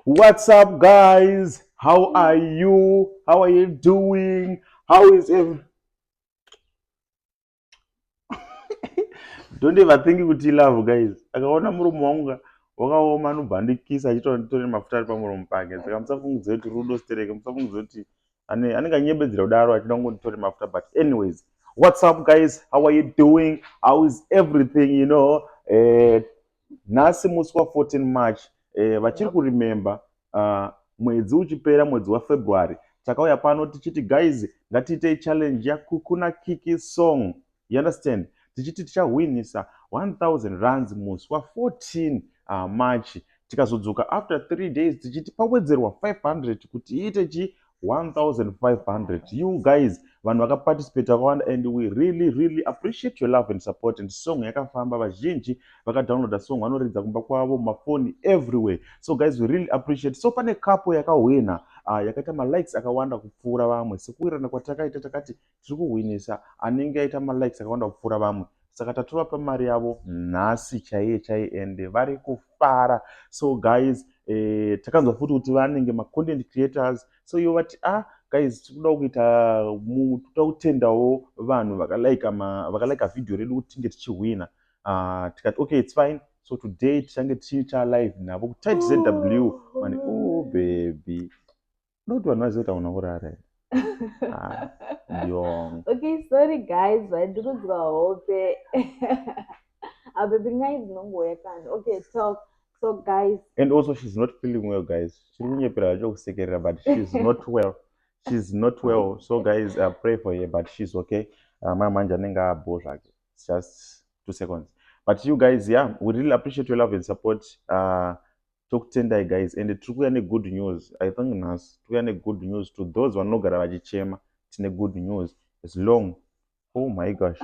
What's up, guys? How are you? How are you doing? How is it? Don't ever think kuti love, guys. Akaona muromo wangu wakaoma anobhandikisa achitore mafuta ari pamuromo pake. Saka musafungidze kuti rudo stereke, musafungidze kuti anenge anyembedzera kudaro achida kungonditore mafuta. But anyways, what's up, guys? How are you doing? How is everything? Nhasi musi wa14 March, vachiri kuremember mwedzi uchipera, mwedzi waFebruary, takauya pano tichiti guys ngatiitei challenge yaKuku naKiki song, you understand, tichiti tichawinisa 1000 rands musi wa14 March, tikazodzoka after 3 days tichiti pawedzerwa 500 kuti iite 1500. You guys vanhu vakaparticipate vakawanda, and we really appreciate your love and support. And song yakafamba, vazhinji vakadownloada song vanoridza kumba kwavo, mafoni everywhere. So guys, we really appreciate. So pane couple yakawina yakaita malikes akawanda kupfuura vamwe. Sekuwirirana kwatakaita takati tiri kuwinisa anenge aita malikes akawanda kupfuura vamwe, saka tatorapa mari yavo nhasi chaiye and vari kufara. So guys, takanzwa futi kuti vanenge macontent creators, so ivo vati guys tikuda kuita toda kutendawo vanhu vakalaika video redu kuti tinge tichiwina. Tikati okay, it's fine. So today tichange tichiita live navo kutight zw mani. Baby noti vanhu vaziva kuti hauna kurara yong. Okay, sorry guys, vandikudzwa hope. Baby guys nongoya kani. Okay, talk. So guys, and also she's not feeling well, guys. Chiri kunyepera chokusekerera, but she's not well. She's not well. So guys, pray for her, but she's okay. Manje anenge abo zvake. It's just 2 seconds. But you guys, yeah, we really appreciate your love and support. Tokutendai guys, and tiri kuuya negood news. I think nhasi tiri kuuya negood news to those vanogara vachichema. Tine good news. It's long. Oh my gosh.